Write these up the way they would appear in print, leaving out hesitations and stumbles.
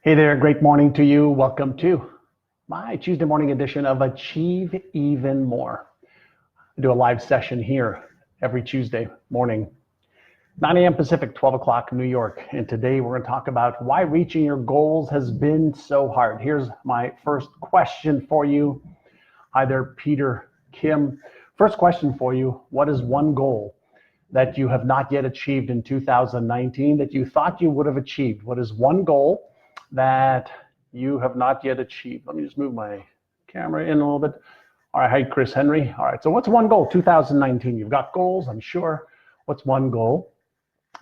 Hey there, great morning to you. Welcome to my Tuesday morning edition of Achieve Even More. I do a live session here every Tuesday morning, 9 a.m. Pacific, 12 o'clock New York. And today we're going to talk about why reaching your goals has been so hard. Here's my first question for you. Hi there, Peter, Kim. First question for you. What is one goal that you have not yet achieved in 2019 that you thought you would have achieved? What is one goal that you have not yet achieved? Let me just move my camera in a little bit. All right, hi, Chris Henry. All right, so what's one goal, 2019? You've got goals, I'm sure. What's one goal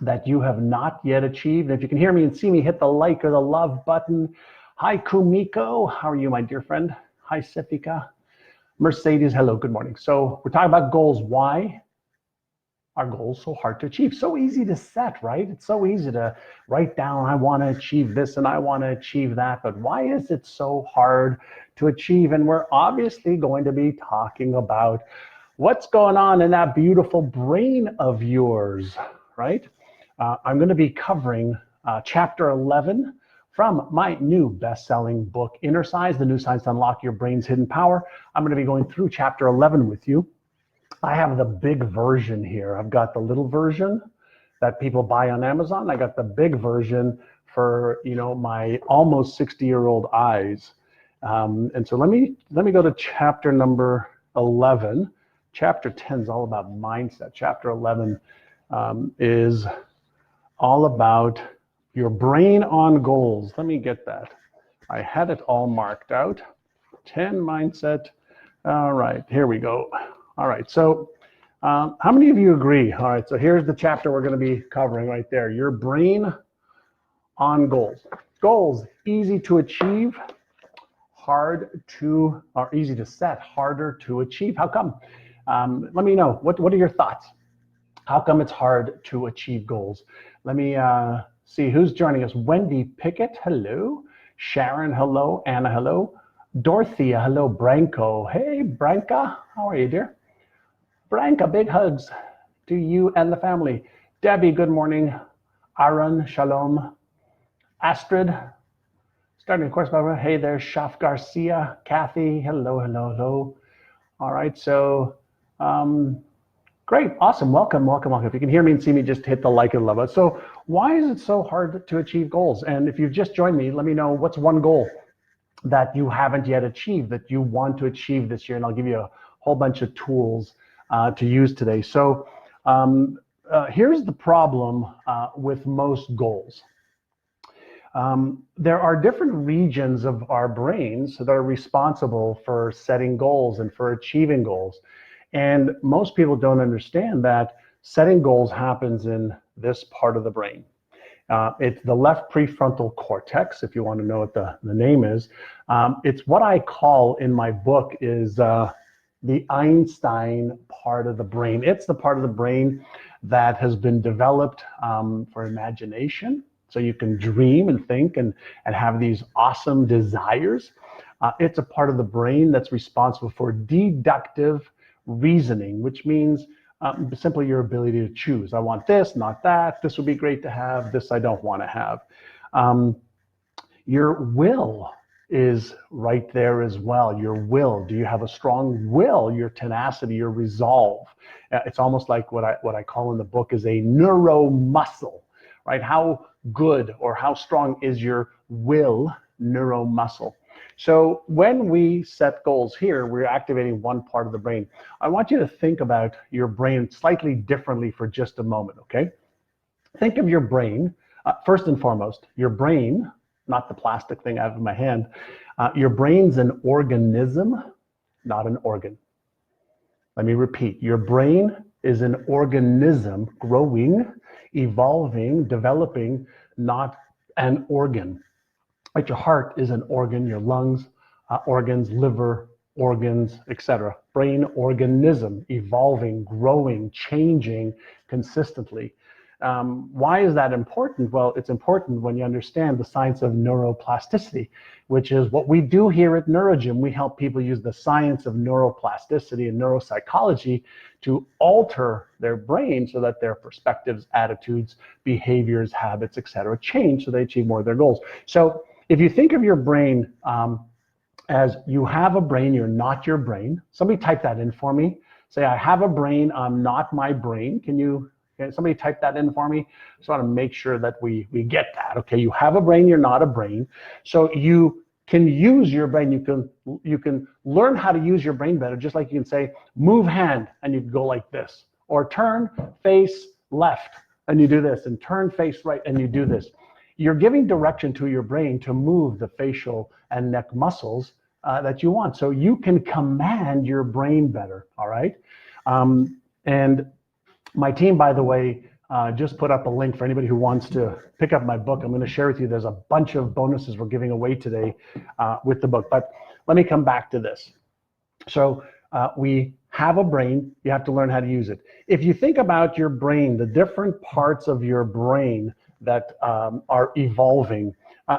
that you have not yet achieved? And if you can hear me and see me, hit the like or the love button. Hi, Kumiko. How are you, my dear friend? Hi, Sefika. Mercedes, hello, good morning. So we're talking about goals. Why are goals so hard to achieve? So easy to set, right? It's so easy to write down, I want to achieve this and I want to achieve that, but why is it so hard to achieve? And we're obviously going to be talking about what's going on in that beautiful brain of yours, right? I'm going to be covering chapter 11 from my new best-selling book, Innercises, The New Science to Unlock Your Brain's Hidden Power. I'm going to be going through chapter 11 with you. I have the big version here. I've got the little version that people buy on Amazon. I got the big version for, my almost 60-year-old eyes. And so let me go to chapter number 11. Chapter 10 is all about mindset. Chapter 11 is all about your brain on goals. Let me get that. I had it all marked out. 10 mindset. All right, here we go. All right, so how many of you agree? All right, so here's the chapter we're going to be covering right there. Your brain on goals. Goals, easy to achieve, easy to set, harder to achieve. How come? Let me know. What are your thoughts? How come it's hard to achieve goals? Let me see who's joining us. Wendy Pickett, hello. Sharon, hello. Anna, hello. Dorothea, hello. Branko, hey, Branka, how are you, dear? Branka, big hugs to you and the family. Debbie, good morning. Aaron, shalom. Astrid, starting, of course, by hey there. Shaf Garcia, Kathy, hello, hello, hello. All right, so great, awesome, welcome. If you can hear me and see me, just hit the like and love it. So why is it so hard to achieve goals? And if you've just joined me, let me know what's one goal that you haven't yet achieved that you want to achieve this year, and I'll give you a whole bunch of tools to use today. So here's the problem with most goals. There are different regions of our brains that are responsible for setting goals and for achieving goals. And most people don't understand that setting goals happens in this part of the brain. It's the left prefrontal cortex, if you want to know what the name is. It's what I call in my book is the Einstein part of the brain. It's the part of the brain that has been developed for imagination, so you can dream and think and have these awesome desires. It's a part of the brain that's responsible for deductive reasoning, which means simply your ability to choose. I want this, not that. This would be great to have. This I don't want to have. Your will is right there as well. Your will. Do you have a strong will? Your tenacity, your resolve. It's almost like what I call in the book is a neuromuscle, right? How good or how strong is your will neuromuscle? So when we set goals here, we're activating one part of the brain. I want you to think about your brain slightly differently for just a moment, okay? Think of your brain, first and foremost, your brain, not the plastic thing I have in my hand, your brain's an organism, not an organ. Let me repeat, your brain is an organism growing, evolving, developing, not an organ. Like your heart is an organ, your lungs, organs, liver, organs, etc. Brain organism, evolving, growing, changing consistently. Why is that important? Well, it's important when you understand the science of neuroplasticity, which is what we do here at Neurogym. We help people use the science of neuroplasticity and neuropsychology to alter their brain so that their perspectives, attitudes, behaviors, habits, etc. change so they achieve more of their goals. So if you think of your brain as you have a brain, you're not your brain. Somebody type that in for me. Say, I have a brain, I'm not my brain. Can somebody type that in for me? Just want to make sure that we get that. Okay, you have a brain, you're not a brain. So you can use your brain. You can learn how to use your brain better, just like you can say, move hand, and you go like this. Or turn face left, and you do this. And turn face right, and you do this. You're giving direction to your brain to move the facial and neck muscles that you want. So you can command your brain better, all right? And my team, by the way, just put up a link for anybody who wants to pick up my book. I'm going to share with you, there's a bunch of bonuses we're giving away today with the book. But let me come back to this. So we have a brain, you have to learn how to use it. If you think about your brain, the different parts of your brain that are evolving,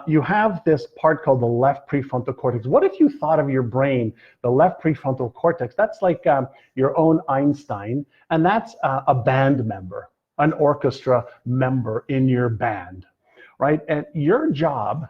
you have this part called the left prefrontal cortex. What if you thought of your brain, the left prefrontal cortex, that's like your own Einstein, and that's a band member, an orchestra member in your band, right? And your job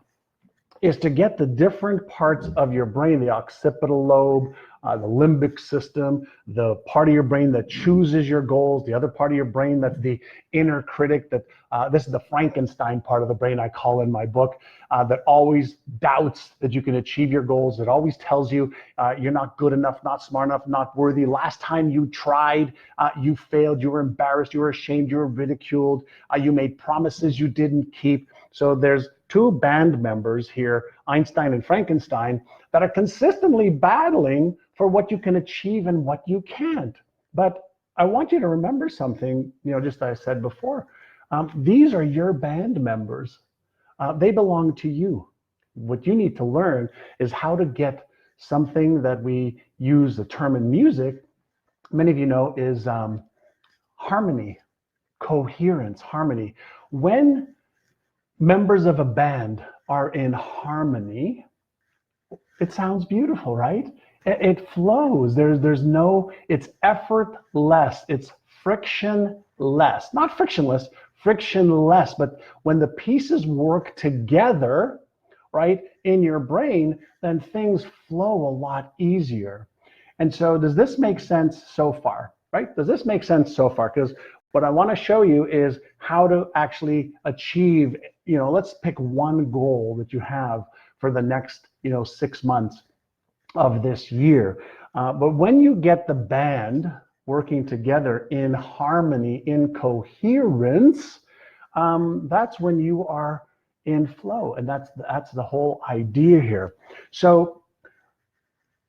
is to get the different parts of your brain, the occipital lobe, the limbic system, the part of your brain that chooses your goals, the other part of your brain that's the inner critic, that this is the Frankenstein part of the brain I call in my book, that always doubts that you can achieve your goals, that always tells you you're not good enough, not smart enough, not worthy. Last time you tried, you failed, you were embarrassed, you were ashamed, you were ridiculed, you made promises you didn't keep. So there's two band members here, Einstein and Frankenstein, that are consistently battling for what you can achieve and what you can't. But I want you to remember something, just as I said before, these are your band members. They belong to you. What you need to learn is how to get something that we use the term in music, many of you know, is harmony, coherence, harmony. When members of a band are in harmony, it sounds beautiful, right? It flows. It's effortless. It's frictionless. Not frictionless, frictionless. But when the pieces work together, right, in your brain, then things flow a lot easier. And so does this make sense so far, right? Does this make sense so far? Because what I want to show you is how to actually achieve, let's pick one goal that you have for the next, 6 months of this year. But when you get the band working together in harmony, in coherence, that's when you are in flow. And that's the whole idea here. So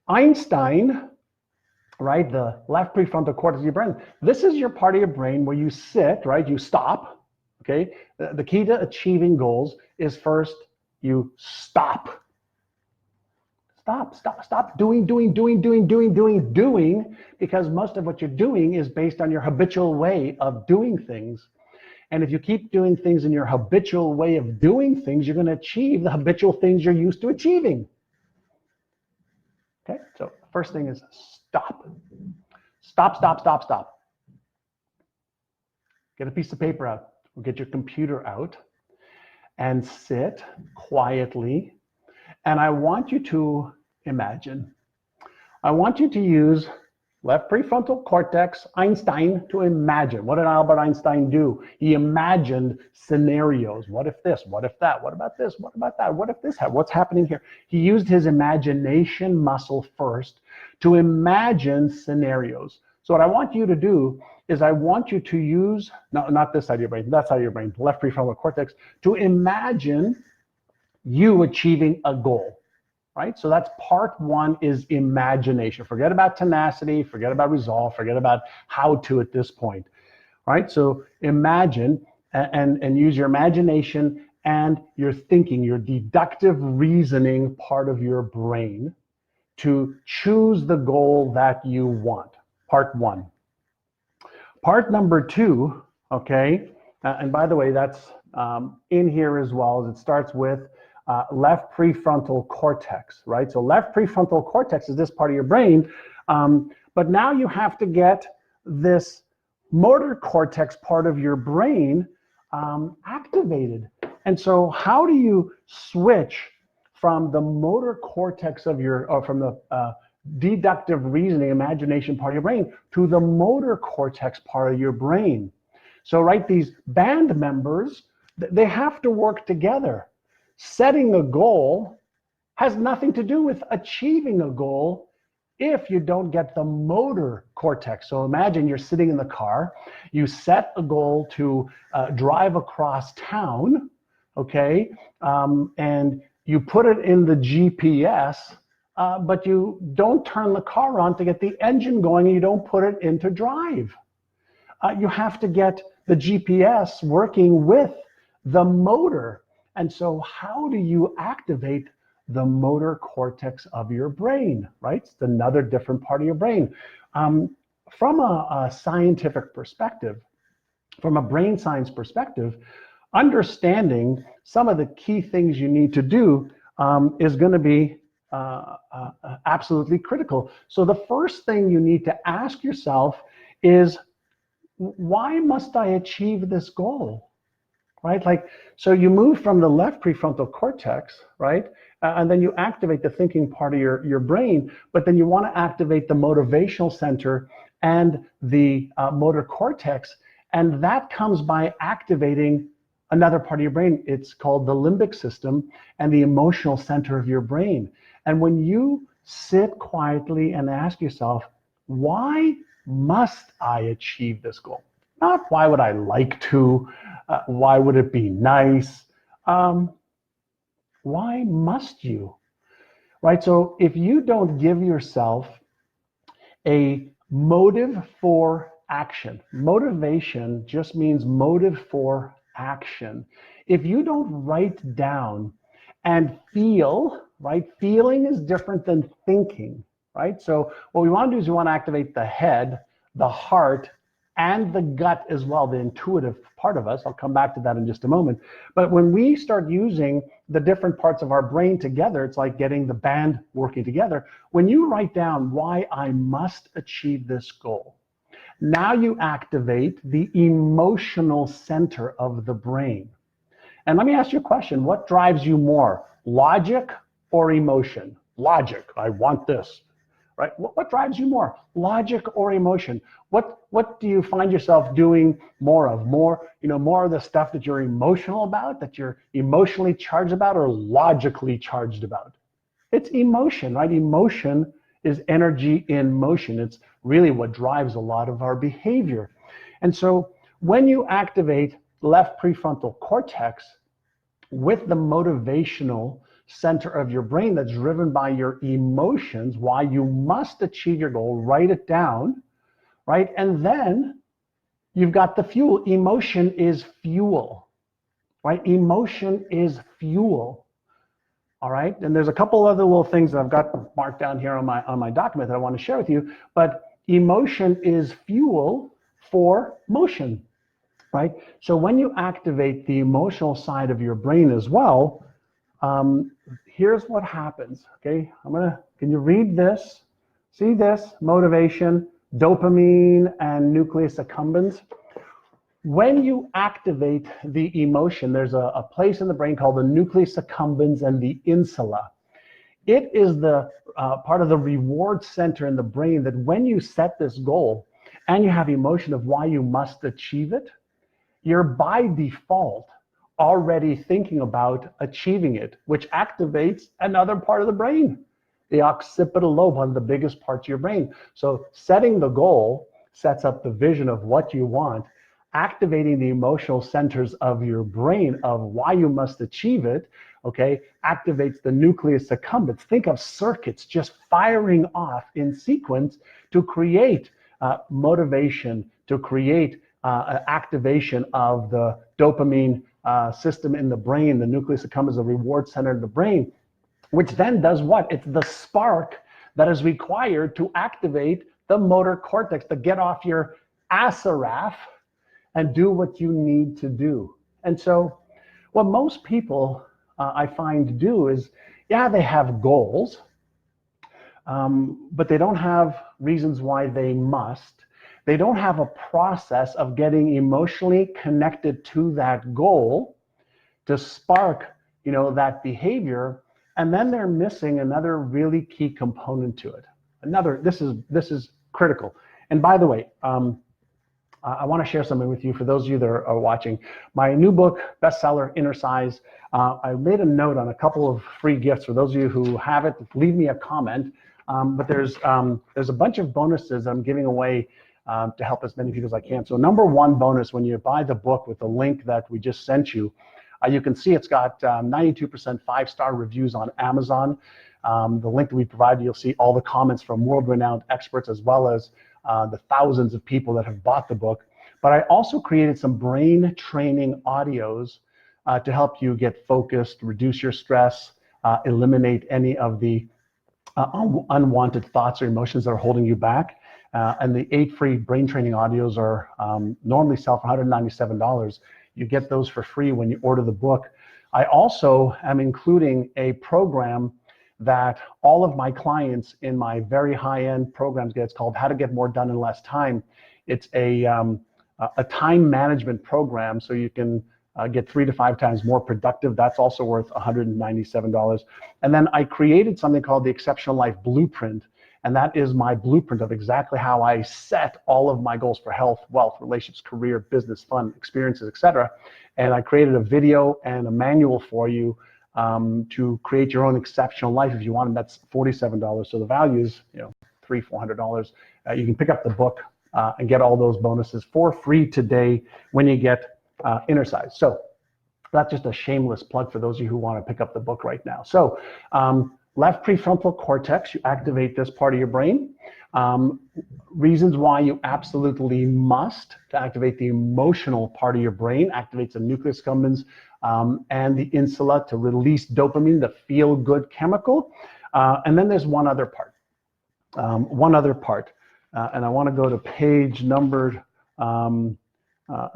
Einstein, right, the left prefrontal cortex of your brain, this is your part of your brain where you sit, right, you stop, okay? The key to achieving goals is first you stop. Stop doing, because most of what you're doing is based on your habitual way of doing things. And if you keep doing things in your habitual way of doing things, you're going to achieve the habitual things you're used to achieving. Okay, so first thing is stop. Stop. Get a piece of paper out, or get your computer out, and sit quietly. And I want you to imagine. I want you to use left prefrontal cortex, Einstein, to imagine. What did Albert Einstein do? He imagined scenarios. What if this? What if that? What about this? What about that? What if this? What's happening here? He used his imagination muscle first to imagine scenarios. So what I want you to do is I want you to use, not this side of your brain, that side of your brain, left prefrontal cortex, to imagine you achieving a goal, right? So that's part one, is imagination. Forget about tenacity, forget about resolve, forget about how to at this point, right? So imagine and use your imagination and your thinking, your deductive reasoning part of your brain to choose the goal that you want. Part one. Part number two, okay, and by the way, that's in here as well, as it starts with left prefrontal cortex, right? So left prefrontal cortex is this part of your brain, but now you have to get this motor cortex part of your brain activated. And so how do you switch from the motor cortex of your, or from the deductive reasoning, imagination part of your brain to the motor cortex part of your brain. So, right, these band members, they have to work together. Setting a goal has nothing to do with achieving a goal if you don't get the motor cortex. So imagine you're sitting in the car, you set a goal to drive across town, okay, and you put it in the GPS, but you don't turn the car on to get the engine going, and you don't put it into drive. You have to get the GPS working with the motor. And so how do you activate the motor cortex of your brain, right? It's another different part of your brain. From a scientific perspective, from a brain science perspective, understanding some of the key things you need to do is going to be absolutely critical. So the first thing you need to ask yourself is, why must I achieve this goal? Right? Like, so you move from the left prefrontal cortex, right? And then you activate the thinking part of your brain, but then you want to activate the motivational center and the motor cortex. And that comes by activating another part of your brain. It's called the limbic system and the emotional center of your brain. And when you sit quietly and ask yourself, why must I achieve this goal? Not why would I like to, why would it be nice? Why must you? Right? So if you don't give yourself a motive for action, motivation just means motive for action. If you don't write down and feel, right? Feeling is different than thinking, right? So what we want to do is we want to activate the head, the heart, and the gut as well, the intuitive part of us. I'll come back to that in just a moment. But when we start using the different parts of our brain together, it's like getting the band working together. When you write down why I must achieve this goal, now you activate the emotional center of the brain. And let me ask you a question. What drives you more, logic or emotion? Logic, I want this. Right? What drives you more, logic or emotion? What do you find yourself doing more of? More of the stuff that you're emotional about, that you're emotionally charged about, or logically charged about? It's emotion, right? Emotion is energy in motion. It's really what drives a lot of our behavior. And so when you activate left prefrontal cortex with the motivational center of your brain that's driven by your emotions, why you must achieve your goal, write it down, right? And then you've got the fuel. Emotion is fuel, right? Emotion is fuel, all right? And there's a couple other little things that I've got marked down here on my document that I want to share with you, but emotion is fuel for motion, right? So when you activate the emotional side of your brain as well, here's what happens, okay? Can you read this? See this? Motivation, dopamine, and nucleus accumbens. When you activate the emotion, there's a place in the brain called the nucleus accumbens and the insula. It is the part of the reward center in the brain that when you set this goal and you have emotion of why you must achieve it, you're by default already thinking about achieving it, which activates another part of the brain, the occipital lobe, one of the biggest parts of your brain. So setting the goal sets up the vision of what you want, activating the emotional centers of your brain of why you must achieve it, okay, activates the nucleus accumbens. Think of circuits just firing off in sequence to create motivation, to create activation of the dopamine system in the brain. The nucleus accumbens, the reward center in the brain, which then does what? It's the spark that is required to activate the motor cortex, to get off your Assaraf and do what you need to do. And so what most people I find do is, yeah, they have goals, but they don't have reasons why they must. They don't have a process of getting emotionally connected to that goal to spark, that behavior. And then they're missing another really key component to it. This is critical. And by the way, I want to share something with you for those of you that are watching. My new book, bestseller, Inner Size. I made a note on a couple of free gifts for those of you who have it. Leave me a comment. But there's a bunch of bonuses I'm giving away to help as many people as I can. So number one bonus, when you buy the book with the link that we just sent you, you can see it's got 92% 5-star reviews on Amazon. The link that we provided, you'll see all the comments from world-renowned experts as well as the thousands of people that have bought the book. But I also created some brain training audios to help you get focused, reduce your stress, eliminate any of the unwanted thoughts or emotions that are holding you back. And the 8 free brain training audios are normally sell for $197. You get those for free when you order the book. I also am including a program that all of my clients in my very high-end programs get. It's called How to Get More Done in Less Time. It's a time management program, so you can get 3 to 5 times more productive. That's also worth $197. And then I created something called the Exceptional Life Blueprint. And that is my blueprint of exactly how I set all of my goals for health, wealth, relationships, career, business, fun, experiences, etc. And I created a video and a manual for you to create your own exceptional life if you want. And that's $47. So the value is, $300, $400. You can pick up the book and get all those bonuses for free today when you get Inner Size. So that's just a shameless plug for those of you who want to pick up the book right now. So left prefrontal cortex, you activate this part of your brain. Reasons why you absolutely must to activate the emotional part of your brain, activates the nucleus accumbens and the insula to release dopamine, the feel-good chemical. And then there's one other part. And I want to go to page number,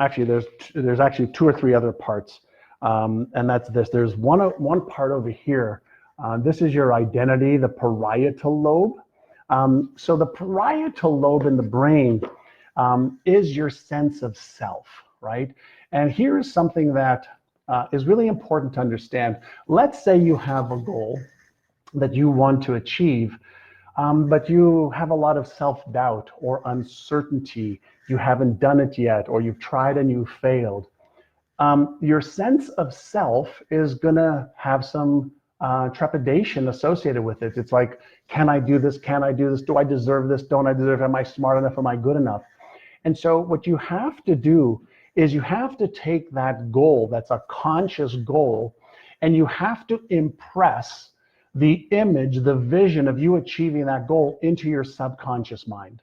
actually there's actually 2 or 3 other parts. And that's this. There's one part over here. This is your identity, the parietal lobe. So the parietal lobe in the brain is your sense of self, right? And here is something that is really important to understand. Let's say you have a goal that you want to achieve, but you have a lot of self-doubt or uncertainty. You haven't done it yet, or you've tried and you failed. Your sense of self is gonna have some trepidation associated with it. It's like, can I do this? Can I do this? Do I deserve this? Don't I deserve it? Am I smart enough? Am I good enough? And so what you have to do is you have to take that goal, that's a conscious goal, and you have to impress the image, the vision of you achieving that goal into your subconscious mind.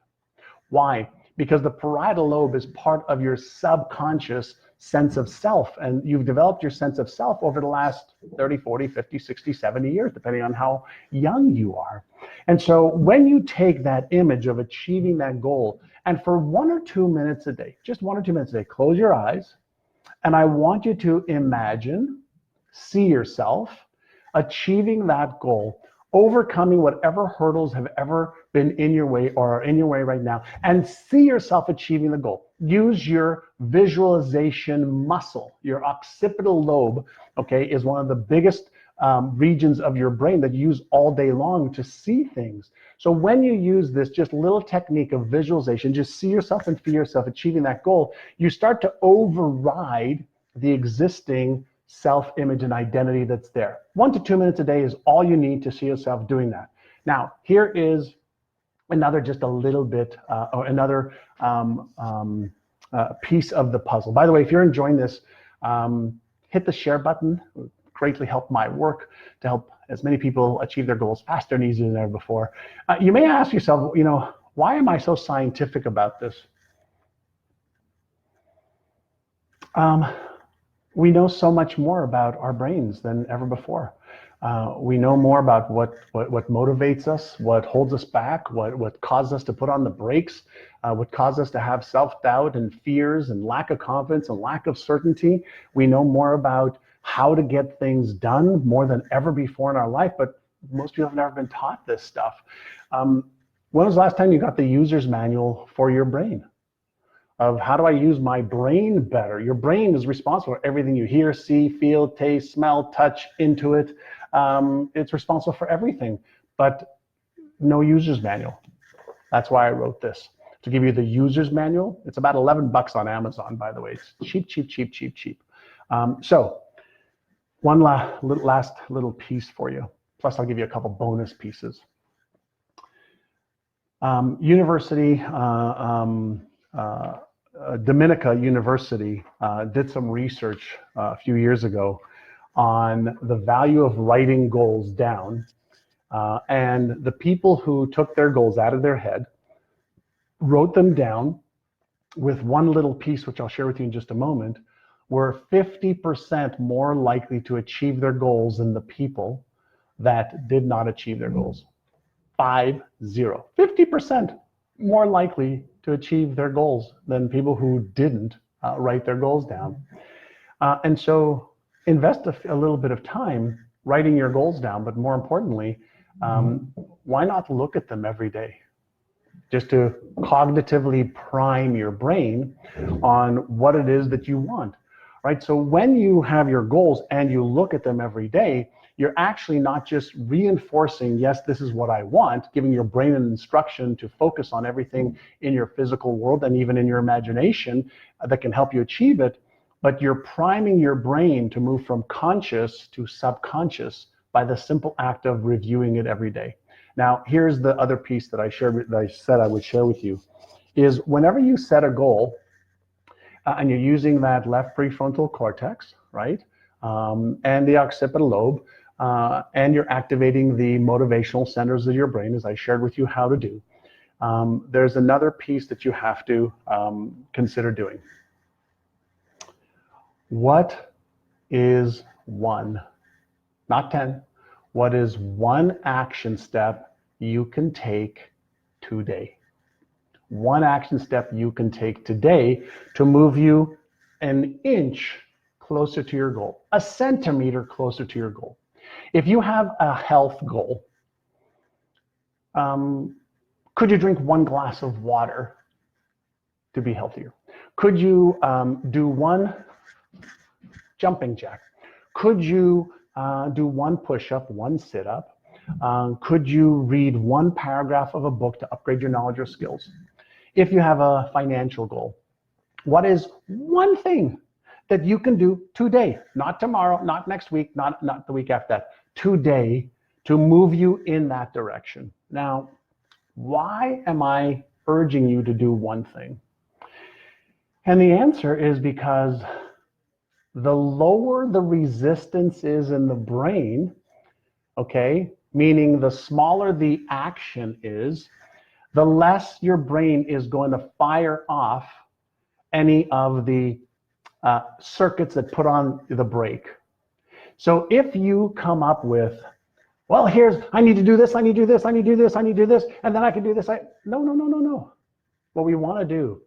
Why? Because the parietal lobe is part of your subconscious sense of self, and you've developed your sense of self over the last 30, 40, 50, 60, 70 years, depending on how young you are. And so when you take that image of achieving that goal, and for 1 or 2 minutes a day, just 1 or 2 minutes a day, close your eyes, and I want you to imagine, see yourself achieving that goal, overcoming whatever hurdles have ever been in your way or are in your way right now, and see yourself achieving the goal. Use your visualization muscle. Your occipital lobe, okay, is one of the biggest regions of your brain that you use all day long to see things. So when you use this just little technique of visualization, just see yourself and feel yourself achieving that goal, you start to override the existing self-image and identity that's there. 1 to 2 minutes a day is all you need to see yourself doing that. Now, here is another just a little bit, or another piece of the puzzle. By the way, if you're enjoying this, hit the share button. It would greatly help my work to help as many people achieve their goals faster and easier than ever before. You may ask yourself, why am I so scientific about this? We know so much more about our brains than ever before. We know more about what motivates us, what holds us back, what causes us to put on the brakes, what causes us to have self-doubt and fears and lack of confidence and lack of certainty. We know more about how to get things done more than ever before in our life, but most people have never been taught this stuff. When was the last time you got the user's manual for your brain? Of how do I use my brain better? Your brain is responsible for everything you hear, see, feel, taste, smell, touch, intuit. It's responsible for everything, but no user's manual. That's why I wrote this. To give you the user's manual, it's about $11 on Amazon, by the way. It's cheap, cheap, cheap, cheap, cheap. So one last little piece for you. Plus, I'll give you a couple bonus pieces. Dominica University did some research a few years ago on the value of writing goals down. And the people who took their goals out of their head, wrote them down with one little piece, which I'll share with you in just a moment, were 50% more likely to achieve their goals than the people that did not achieve their goals. 50% more likely to achieve their goals than people who didn't write their goals down. And so invest a little bit of time writing your goals down, but more importantly, why not look at them every day? Just to cognitively prime your brain on what it is that you want, right? So when you have your goals and you look at them every day, you're actually not just reinforcing, yes, this is what I want, giving your brain an instruction to focus on everything in your physical world and even in your imagination that can help you achieve it, but you're priming your brain to move from conscious to subconscious by the simple act of reviewing it every day. Now, here's the other piece that I said I would share with you, is whenever you set a goal and you're using that left prefrontal cortex, right, and the occipital lobe, and you're activating the motivational centers of your brain, as I shared with you how to do, there's another piece that you have to consider doing. What is one, not 10, what is one action step you can take today? One action step you can take today to move you an inch closer to your goal, a centimeter closer to your goal. If you have a health goal, could you drink 1 glass of water to be healthier? Could you do 1 jumping jack? Could you do 1 push-up, 1 sit-up? Could you read 1 paragraph of a book to upgrade your knowledge or skills? If you have a financial goal, what is 1 thing that you can do today, not tomorrow, not next week, not the week after that, today, to move you in that direction? Now, why am I urging you to do 1 thing? And the answer is because the lower the resistance is in the brain, okay, meaning the smaller the action is, the less your brain is going to fire off any of the circuits that put on the brake. So if you come up with, well, I need to do this, I need to do this, I need to do this, I need to do this, and then I can do this. No. What we want to do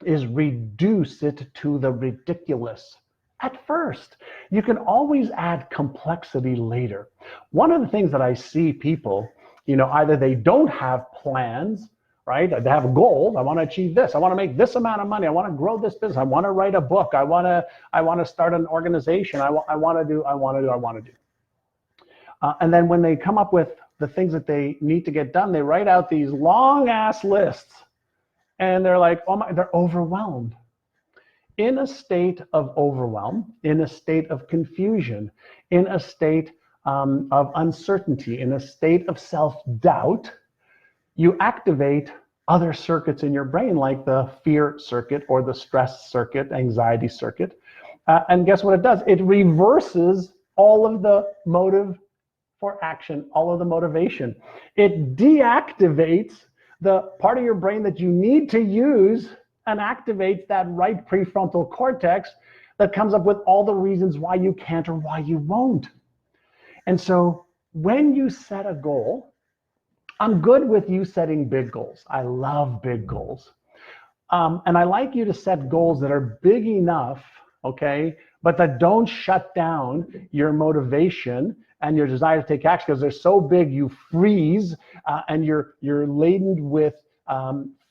is reduce it to the ridiculous at first. You can always add complexity later. One of the things that I see people, either they don't have plans, right? They have goals. I want to achieve this. I want to make this amount of money. I want to grow this business. I want to write a book. I want to start an organization. I want to do. And then when they come up with the things that they need to get done, they write out these long ass lists, and they're like, oh my, they're overwhelmed. In a state of overwhelm, in a state of confusion, in a state of uncertainty, in a state of self-doubt, you activate other circuits in your brain, like the fear circuit or the stress circuit, anxiety circuit. And guess what it does? It reverses all of the motive for action, all of the motivation. It deactivates the part of your brain that you need to use and activates that right prefrontal cortex that comes up with all the reasons why you can't or why you won't. And so when you set a goal, I'm good with you setting big goals. I love big goals. And I like you to set goals that are big enough, okay, but that don't shut down your motivation and your desire to take action, because they're so big you freeze and you're laden with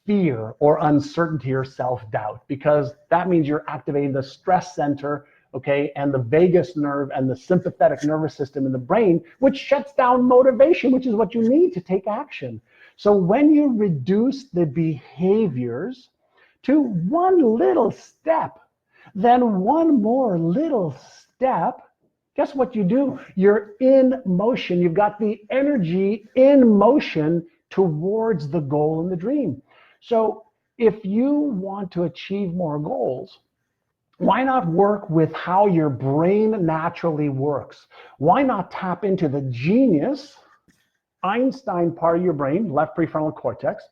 fear or uncertainty or self-doubt, because that means you're activating the stress center okay, and the vagus nerve and the sympathetic nervous system in the brain, which shuts down motivation, which is what you need to take action. So when you reduce the behaviors to one little step, then one more little step, guess what you do? You're in motion. You've got the energy in motion towards the goal and the dream. So if you want to achieve more goals, why not work with how your brain naturally works? Why not tap into the genius, Einstein part of your brain, left prefrontal cortex?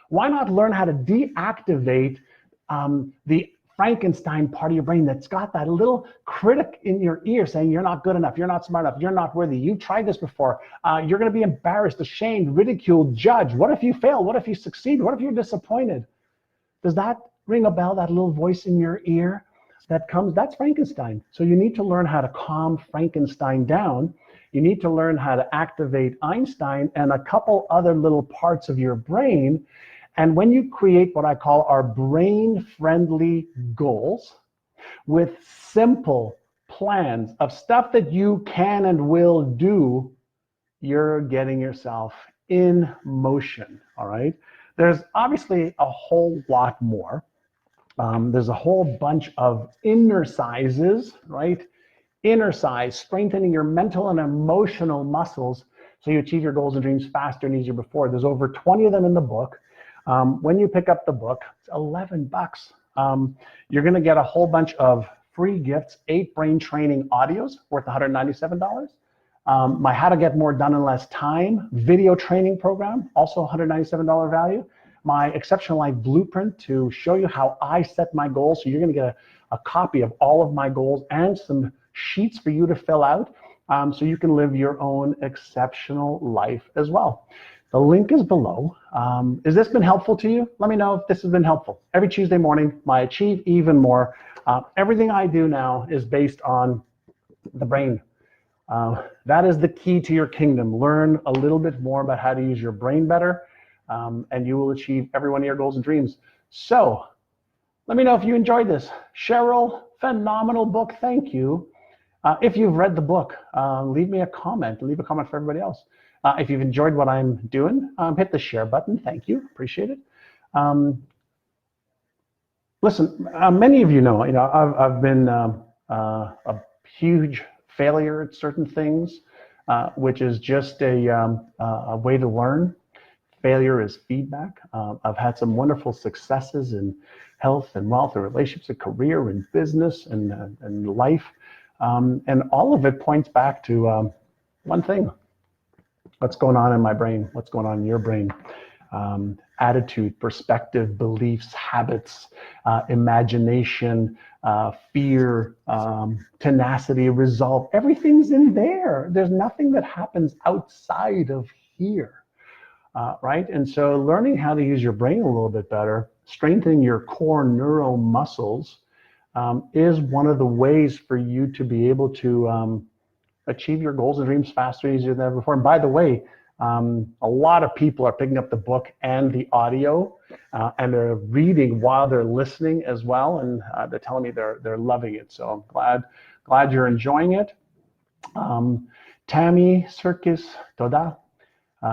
Why not learn how to deactivate the Frankenstein part of your brain that's got that little critic in your ear saying you're not good enough, you're not smart enough, you're not worthy, you've tried this before, you're going to be embarrassed, ashamed, ridiculed, judged. What if you fail? What if you succeed? What if you're disappointed? Does that ring a bell, that little voice in your ear that comes? That's Frankenstein. So you need to learn how to calm Frankenstein down. You need to learn how to activate Einstein and a couple other little parts of your brain. And when you create what I call our brain-friendly goals with simple plans of stuff that you can and will do, you're getting yourself in motion, all right? There's obviously a whole lot more. There's a whole bunch of innercises, right? Innercise, strengthening your mental and emotional muscles so you achieve your goals and dreams faster and easier before. There's over 20 of them in the book. When you pick up the book, it's $11. You're going to get a whole bunch of free gifts, 8 brain training audios worth $197. My How to Get More Done in Less Time video training program, also $197 value. My Exceptional Life Blueprint to show you how I set my goals. So you're going to get a copy of all of my goals and some sheets for you to fill out so you can live your own exceptional life as well. The link is below. Has this been helpful to you? Let me know if this has been helpful. Every Tuesday morning, my Achieve Even More. Everything I do now is based on the brain. That is the key to your kingdom. Learn a little bit more about how to use your brain better, and you will achieve every one of your goals and dreams. So let me know if you enjoyed this. Cheryl, phenomenal book. Thank you. If you've read the book, leave me a comment. Leave a comment for everybody else. If you've enjoyed what I'm doing, hit the share button. Thank you. Appreciate it. Listen, many of you know, I've been a huge failure at certain things, which is just a way to learn. Failure is feedback. I've had some wonderful successes in health and wealth and relationships and career and business and life. And all of it points back to one thing. What's going on in my brain? What's going on in your brain? Attitude, perspective, beliefs, habits, imagination, fear, tenacity, resolve. Everything's in there. There's nothing that happens outside of here, right? And so learning how to use your brain a little bit better, strengthening your core neural muscles is one of the ways for you to be able to achieve your goals and dreams faster and easier than ever before. And by the way, a lot of people are picking up the book and the audio, and they're reading while they're listening as well, and they're telling me they're loving it. So I'm glad you're enjoying it. Tammy Circus Toda.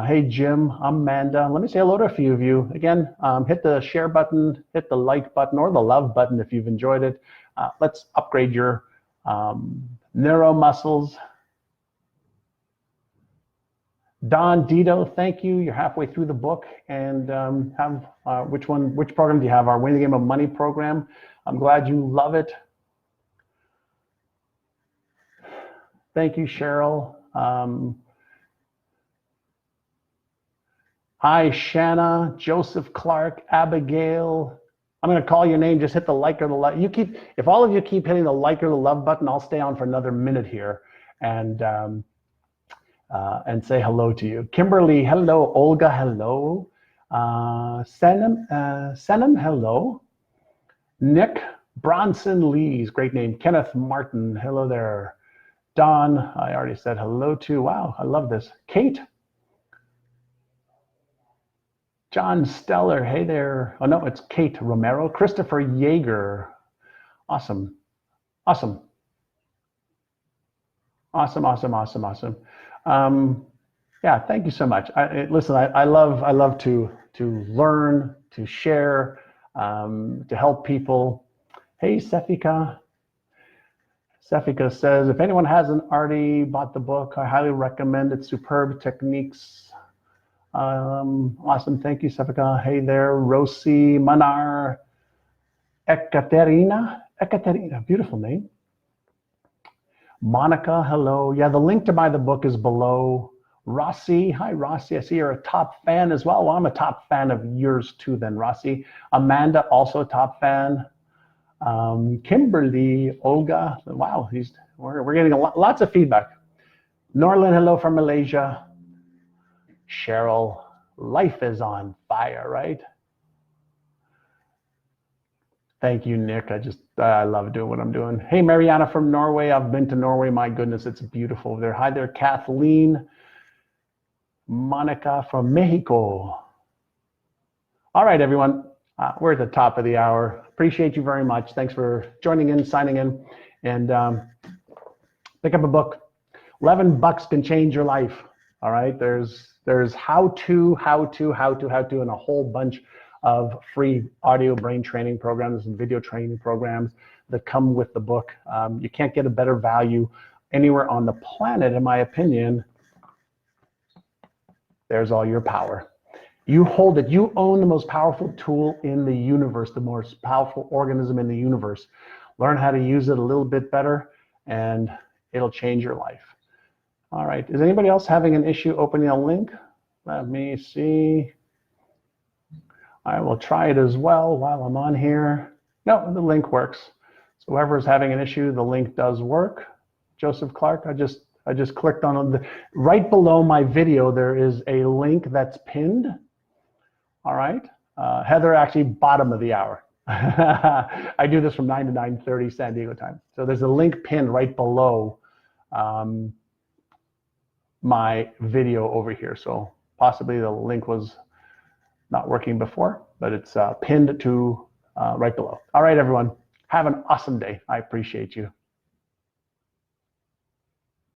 Hey Jim, Amanda. Let me say hello to a few of you. Again, hit the share button, hit the like button, or the love button if you've enjoyed it. Let's upgrade your neuro muscles. Don Dito, thank you. You're halfway through the book, and which program do you have? Our Winning the Game of Money program. I'm glad you love it. Thank you, Cheryl. Hi, Shanna, Joseph Clark, Abigail. I'm going to call your name. Just hit the like or the love. If all of you keep hitting the like or the love button, I'll stay on for another minute here and say hello to you. Kimberly, hello. Olga, hello. Senam, hello. Nick Bronson Lees, great name. Kenneth Martin, hello there. Don, I already said hello to. Wow, I love this. Kate. John Steller, hey there. Oh no, it's Kate Romero. Christopher Yeager. Awesome. Awesome. Awesome, awesome, awesome, awesome. Yeah, thank you so much. Listen, I love to learn, to share, to help people. Hey, Sefika. Sefika says, if anyone hasn't already bought the book, I highly recommend it. Superb techniques. Awesome. Thank you, Sefika. Hey there, Rosie, Manar, Ekaterina, beautiful name. Monica, hello. Yeah, the link to buy the book is below. Rossi, hi Rossi. I see you're a top fan as well. Well, I'm a top fan of yours too then, Rossi. Amanda, also a top fan. Kimberly, Olga, wow, we're getting lots of feedback. Norlin, hello from Malaysia. Cheryl, life is on fire, right? Thank you, Nick. I love doing what I'm doing. Hey, Mariana from Norway. I've been to Norway. My goodness, it's beautiful over there. Hi there, Kathleen. Monica from Mexico. All right, everyone. We're at the top of the hour. Appreciate you very much. Thanks for joining in, signing in, and pick up a book. $11 can change your life. All right. There's how to, and a whole bunch of free audio brain training programs and video training programs that come with the book. You can't get a better value anywhere on the planet, in my opinion. There's all your power. You hold it. You own the most powerful tool in the universe, the most powerful organism in the universe. Learn how to use it a little bit better, and it'll change your life. All right. Is anybody else having an issue opening a link? Let me see. I will try it as well while I'm on here. No, the link works. So whoever is having an issue, the link does work. Joseph Clark, I just clicked on right below my video. There is a link that's pinned. All right. Heather, actually bottom of the hour. I do this from 9 to 9:30 San Diego time. So there's a link pinned right below my video over here. So possibly the link was not working before, but it's pinned to right below. All right, everyone. Have an awesome day. I appreciate you.